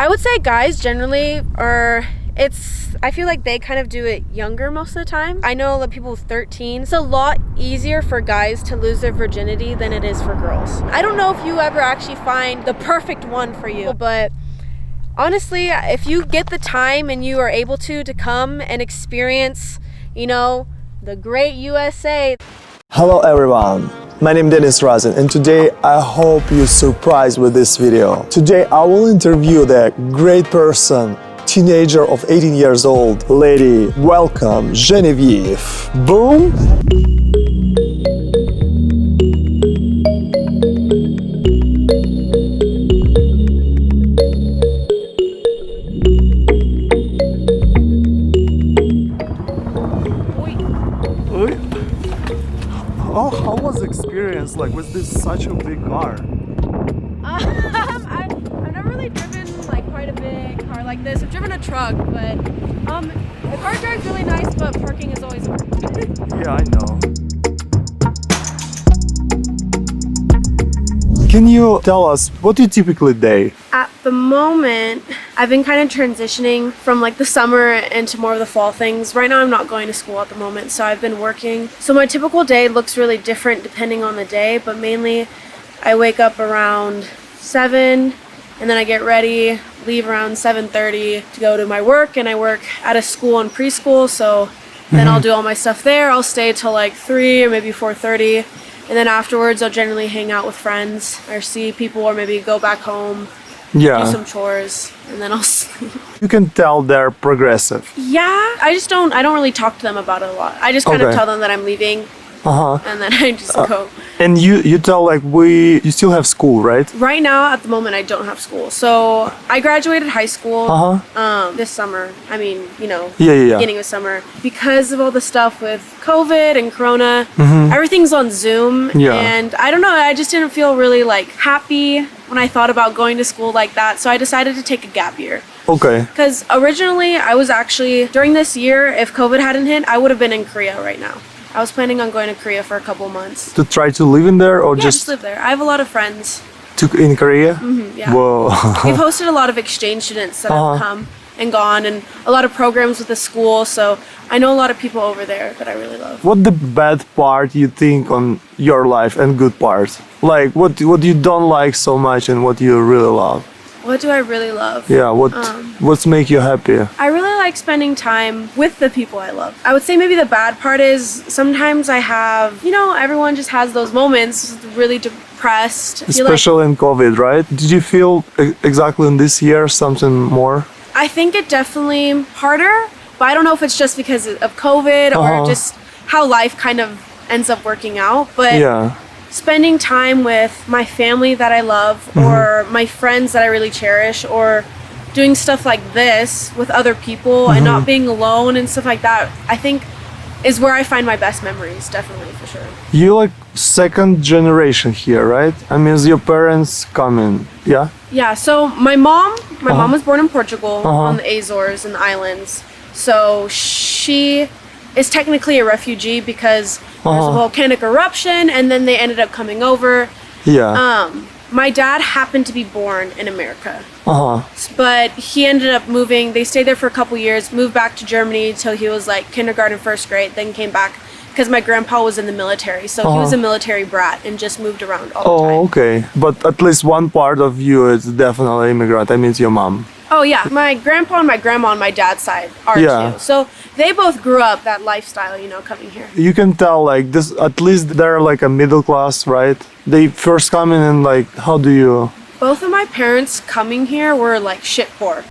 I would say guys generally are, I feel like they kind of do it younger most of the time. I know that people 13, it's a lot easier for guys to lose their virginity than it is for girls. I don't know if you ever actually find the perfect one for you, but honestly, if you get the time and you are able to come and experience, you know, the great USA. Hello everyone, my name is Dennis Razin, and today I hope you're surprised with this video. Today I will interview the great person, teenager of 18 years old, lady. Welcome, Genevieve. Boom! Oh, how was the experience? Like, was this such a big car? I've never really driven like quite a big car like this. I've driven a truck, but the car drive's really nice, but parking is always hard. Yeah, I know. Can you tell us what you typically do? At the moment, I've been kind of transitioning from like the summer into more of the fall things. Right now I'm not going to school at the moment, so I've been working. So my typical day looks really different depending on the day, but mainly I wake up around 7 and then I get ready, leave around 7:30 to go to my work, and I work at a school and preschool, so then I'll do all my stuff there. I'll stay till like 3 or maybe 4:30. And then afterwards, I'll generally hang out with friends or see people, or maybe go back home, do some chores, and then I'll sleep. You can tell they're progressive. Yeah, I don't really talk to them about it a lot. I just kind of tell them that I'm leaving, and then I just go. And you tell like you still have school, right? Right now, at the moment, I don't have school. So I graduated high school this summer. I mean, you know, beginning of summer. Because of all the stuff with COVID and Corona, everything's on Zoom. And I don't know, I just didn't feel really like happy when I thought about going to school like that. So I decided to take a gap year. Okay. Because originally, I was actually, during this year, if COVID hadn't hit, I would have been in Korea right now. I was planning on going to Korea for a couple of months. To try to live in there, or just live there? I have a lot of friends. In Korea? Yeah. Whoa. We've hosted a lot of exchange students that have come and gone, and a lot of programs with the school, so I know a lot of people over there that I really love. What the bad part you think on your life and good part? Like what you don't like so much and what you really love? What do I really love? Yeah, what's make you happy? I really like spending time with the people I love. I would say maybe the bad part is sometimes I have, you know, everyone just has those moments, really depressed. Especially in COVID, right? Did you feel exactly in this year something more? I think it definitely harder, but I don't know if it's just because of COVID or just how life kind of ends up working out. But spending time with my family that I love, or my friends that I really cherish, or doing stuff like this with other people and not being alone and stuff like that, I think is where I find my best memories, definitely, for sure. You like second generation here, right? I mean, is your parents coming? Yeah? Yeah, so my mom was born in Portugal on the Azores and the islands. So she is technically a refugee because there's a volcanic eruption, and then they ended up coming over. My dad happened to be born in America, but he ended up moving. They stayed there for a couple years, moved back to Germany till he was like kindergarten, first grade, then came back because my grandpa was in the military, so he was a military brat and just moved around all the time. Oh, okay. But at least one part of you is definitely immigrant. I mean, it's your mom. Oh yeah, my grandpa and my grandma on my dad's side are too. So they both grew up that lifestyle, you know, coming here. You can tell like this, at least they're like a middle class, right? They first come in and like, how do you? Both of my parents coming here were like shit poor.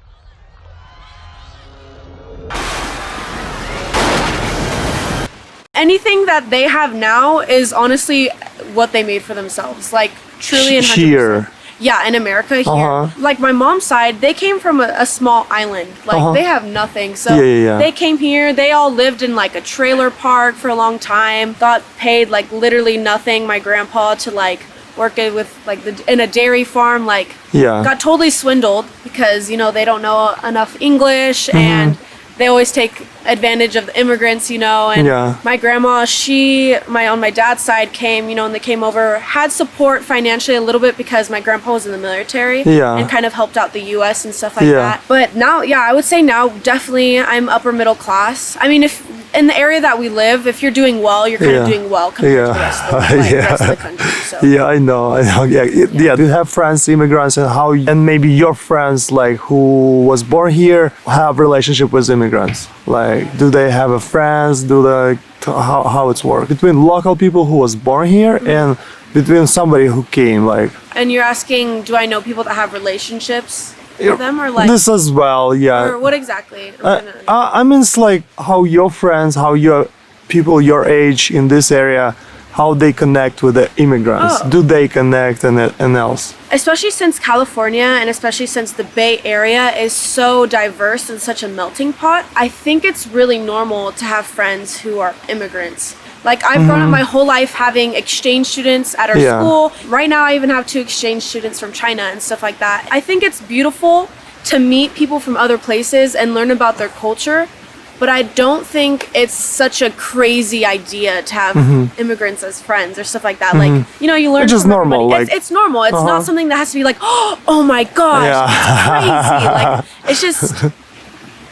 Anything that they have now is honestly what they made for themselves, like truly and 100%. Here. Yeah, in America here. Like my mom's side, they came from a small island. Like they have nothing. So they came here, they all lived in like a trailer park for a long time, got paid like literally nothing. My grandpa to like work with like in a dairy farm, like got totally swindled because, you know, they don't know enough English and they always take advantage of the immigrants, you know, and my grandma, on my dad's side came, you know, and they came over, had support financially a little bit because my grandpa was in the military and kind of helped out the US and stuff like that. But now, I would say now definitely I'm upper middle class. I mean, if in the area that we live, if you're doing well, you're kind of doing well compared to the rest of the country. So. Yeah, I know. Yeah. Do you have friends, immigrants, and maybe your friends like who was born here have relationship with immigrants? Like, do they have a friends? How it's work between local people who was born here and between somebody who came, like? And you're asking, do I know people that have relationships with them, or like this as well? Yeah. Or what exactly? I mean, it's like how your friends, how your people your age in this area, how they connect with the immigrants. Do they connect and else? Especially since California and especially since the Bay Area is so diverse and such a melting pot, I think it's really normal to have friends who are immigrants. Like, I've grown up my whole life having exchange students at our school. Right now, I even have 2 exchange students from China and stuff like that. I think it's beautiful to meet people from other places and learn about their culture. But I don't think it's such a crazy idea to have immigrants as friends or stuff like that. Like, you know, you learn Which is from normal. Like, it's normal. It's not something that has to be like, oh my gosh, it's crazy. Like, it's just,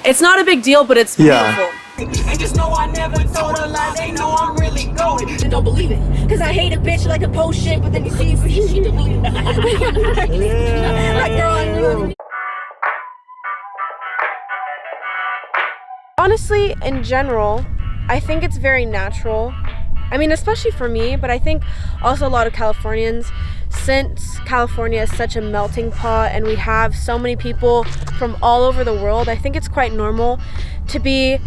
it's not a big deal, but it's beautiful. And just know I never told a lie, they know I'm really going. And don't believe it, cause I hate a bitch like a post shit, but then you see she deleted it. Like, girl, I knew. Honestly, in general, I think it's very natural. I mean, especially for me, but I think also a lot of Californians, since California is such a melting pot and we have so many people from all over the world, I think it's quite normal to be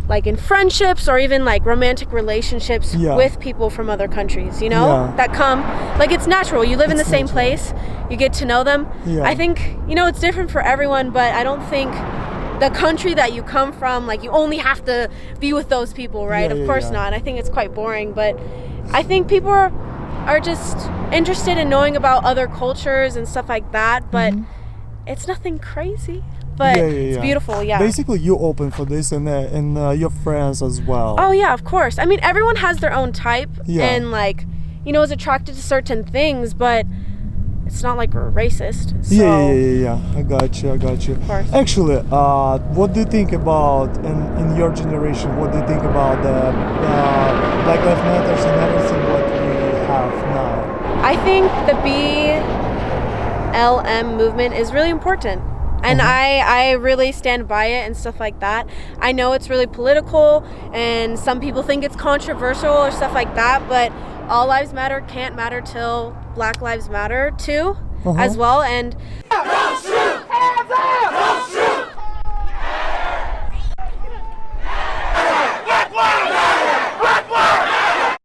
like in friendships or even like romantic relationships with people from other countries, you know, that come, like, it's natural. You live in the same place, you get to know them. I think, you know, it's different for everyone, but I don't think the country that you come from, like, you only have to be with those people, right? Of course not. I think it's quite boring, but I think people are just interested in knowing about other cultures and stuff like that, but it's nothing crazy. But it's beautiful, Basically, you open for this and your friends as well. Oh, yeah, of course. I mean, everyone has their own type and, like, you know, is attracted to certain things, but it's not like we're racist. So. Yeah. I got you. Of course. Actually, what do you think about, in your generation, what do you think about the Black Lives Matters and everything what we have now? I think the BLM movement is really important. And I really stand by it and stuff like that. I know it's really political and some people think it's controversial or stuff like that, but all lives matter can't matter till Black Lives Matter too, as well. And Don't shoot! Hands up! Don't shoot! Black lives matter! Black lives matter!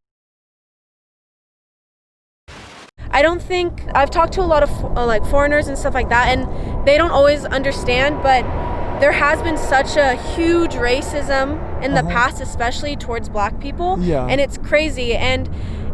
I don't think, I've talked to a lot of like foreigners and stuff like that, and they don't always understand, but there has been such a huge racism in the past, especially towards Black people, and it's crazy. And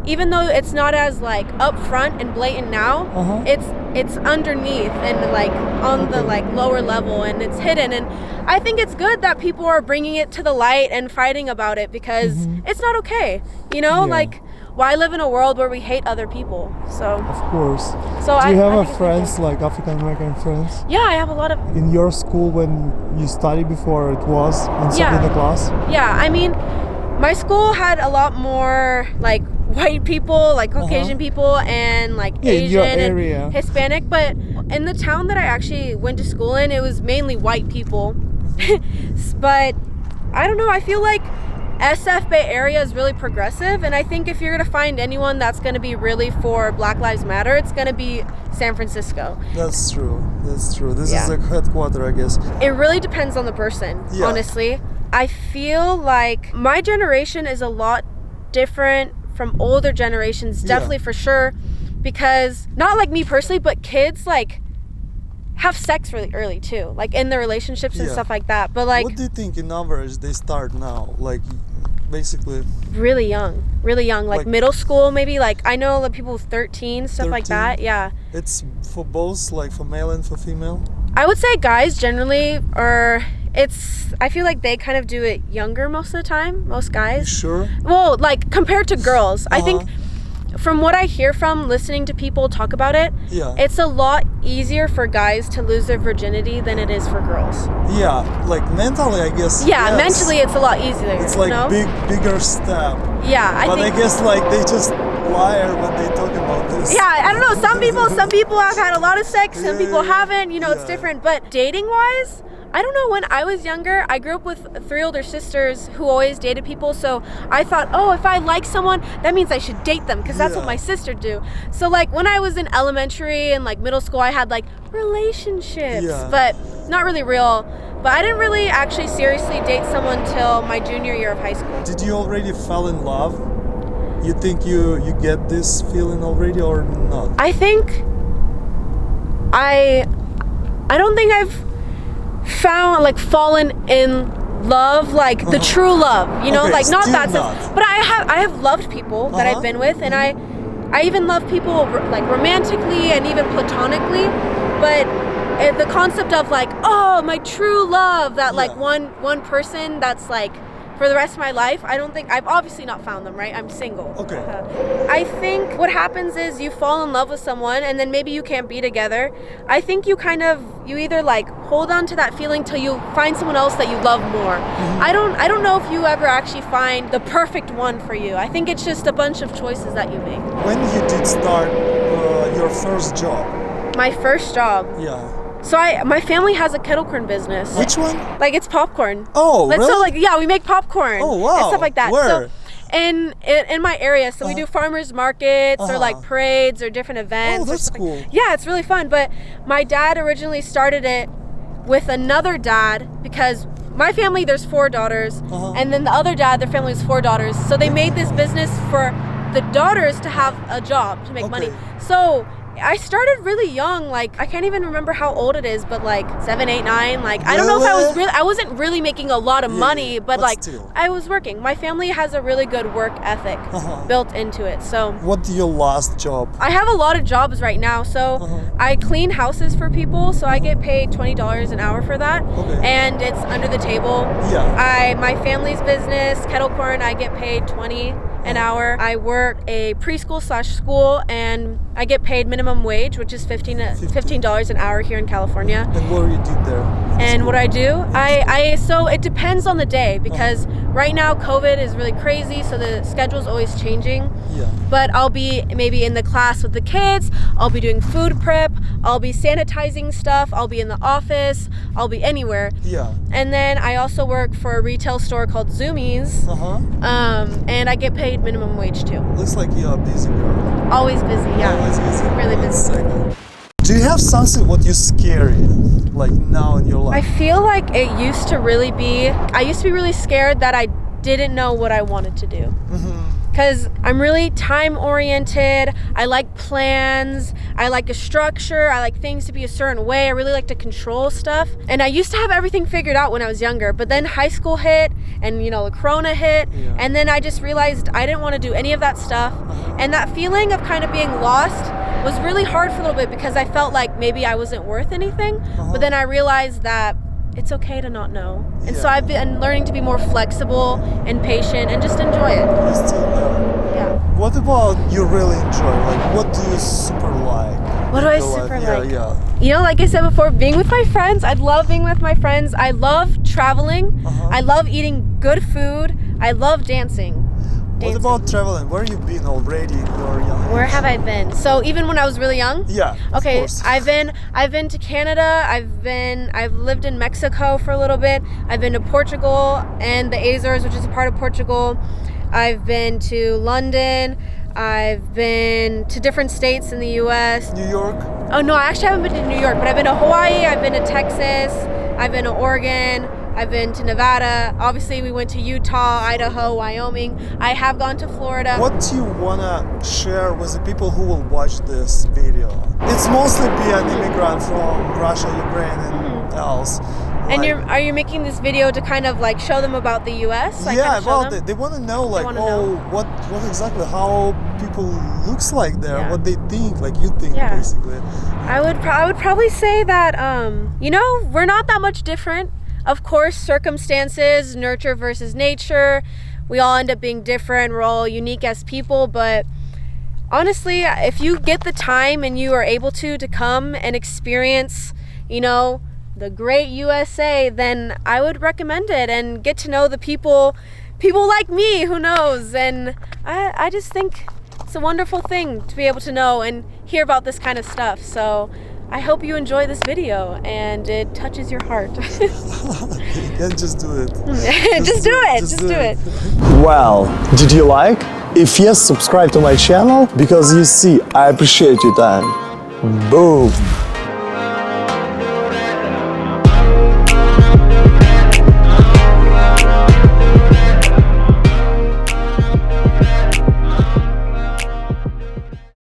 even though it's not as like upfront and blatant now, it's underneath and like on the like lower level, and it's hidden. And I think it's good that people are bringing it to the light and fighting about it, because it's not okay, you know, like, why live in a world where we hate other people? So of course. So do you have friends, like African American friends? Yeah, I have a lot of. In your school when you studied before, it was in the class? Yeah, I mean, my school had a lot more like white people, like Caucasian people, and like Asian and Hispanic. But in the town that I actually went to school in, it was mainly white people. But I don't know, I feel like SF Bay Area is really progressive, and I think if you're gonna find anyone that's gonna be really for Black Lives Matter, it's gonna be San Francisco. That's true. This is the headquarters, I guess. It really depends on the person, honestly. I feel like my generation is a lot different from older generations, definitely for sure, because not like me personally, but kids like have sex really early too, like in their relationships and stuff like that. But like, what do you think in average they start now? Like, basically really young, like middle school maybe. Like, I know like people 13, stuff like that. Yeah, it's for both, like for male and for female. I would say guys generally are I feel like they kind of do it younger most of the time, most guys. Sure. Well, like compared to girls, I think from what I hear from listening to people talk about it, it's a lot easier for guys to lose their virginity than it is for girls. Yeah, like mentally, I guess. Yeah, yes. Mentally it's a lot easier. It's like bigger step. Yeah, I guess like they just liar when they talk about this. Yeah, I don't know. Some people have had a lot of sex, some people haven't. You know, it's different. But dating wise, I don't know, when I was younger, I grew up with 3 older sisters who always dated people, so I thought, oh, if I like someone, that means I should date them, because that's what my sister do. So like when I was in elementary and like middle school, I had like relationships, but not really real. But I didn't really actually seriously date someone till my junior year of high school. Did you already fall in love? You think you get this feeling already or not? I think I don't think I've fallen in love, like the true love, you know, like not that sense. But I have loved people that I've been with, and I even love people like romantically and even platonically. But the concept of like, oh, my true love, that like one person that's like for the rest of my life, I don't think, I've obviously not found them, right? I'm single. Okay. I think what happens is you fall in love with someone and then maybe you can't be together. I think you either like hold on to that feeling till you find someone else that you love more. I don't know if you ever actually find the perfect one for you. I think it's just a bunch of choices that you make. When you did start your first job? My first job? Yeah. So my family has a kettle corn business. Which one? Like it's popcorn. Oh, really? So like, yeah, we make popcorn. Oh, wow. And stuff like that. Where? So in my area, so we do farmers markets or like parades or different events. Oh, that's cool. Yeah, it's really fun. But my dad originally started it with another dad because my family, there's 4 daughters, and then the other dad, their family was 4 daughters. So they made this business for the daughters to have a job to make money. So I started really young, like I can't even remember how old it is, but like 7, 8, 9. Like I don't know if I wasn't really making a lot of money, but like still. I was working. My family has a really good work ethic built into it. So what's your last job? I have a lot of jobs right now. So I clean houses for people, so I get paid $20 an hour for that. And it's under the table. My family's business, kettle corn, I get paid $20 an hour. I work a preschool/school, and I get paid minimum wage, which is $15 an hour here in California. And what do you do there? And what I do, so it depends on the day, because right now COVID is really crazy, so the schedule's always changing. But I'll be maybe in the class with the kids, I'll be doing food prep, I'll be sanitizing stuff, I'll be in the office, I'll be anywhere. And then I also work for a retail store called Zoomies, and I get paid minimum wage too. Looks like you're a busy girl. Always busy, yeah. Always busy. Really busy. Do you have something what you scary like now in your life? I feel like it used to really be, I used to be really scared that I didn't know what I wanted to do. Because I'm really time oriented, I like plans, I like a structure, I like things to be a certain way, I really like to control stuff. And I used to have everything figured out when I was younger, but then high school hit, and you know, the corona hit, and then I just realized I didn't want to do any of that stuff. And that feeling of kind of being lost was really hard for a little bit, because I felt like maybe I wasn't worth anything, but then I realized that it's okay to not know. And so I've been learning to be more flexible and patient and just enjoy it. What about you really enjoy? Like, what do you super like? What do I super like? You know, like I said before, being with my friends. I love being with my friends. I love traveling. I love eating good food. I love dancing. What about traveling? Where have you been already in your young age? Where have I been? So even when I was really young? Yeah. Okay, of course. I've been to Canada, I've lived in Mexico for a little bit, I've been to Portugal and the Azores, which is a part of Portugal. I've been to London, I've been to different states in the US. New York? Oh no, I actually haven't been to New York, but I've been to Hawaii, I've been to Texas, I've been to Oregon, I've been to Nevada. Obviously, we went to Utah, Idaho, Wyoming. I have gone to Florida. What do you wanna share with the people who will watch this video? It's mostly be an immigrant from Russia, Ukraine, and else. And are you making this video to kind of like show them about the U.S.? Like they want to know like what exactly how people looks like there, what they think, like you think basically. I would probably say that you know, we're not that much different. Of course, circumstances, nurture versus nature, we all end up being different, we're all unique as people, but honestly, if you get the time and you are able to come and experience, you know, the great USA, then I would recommend it and get to know the people like me, who knows, and I just think it's a wonderful thing to be able to know and hear about this kind of stuff. So I hope you enjoy this video and it touches your heart. Yeah, just do it. Just do it. Well, did you like? If yes, subscribe to my channel because you see, I appreciate your time. Boom.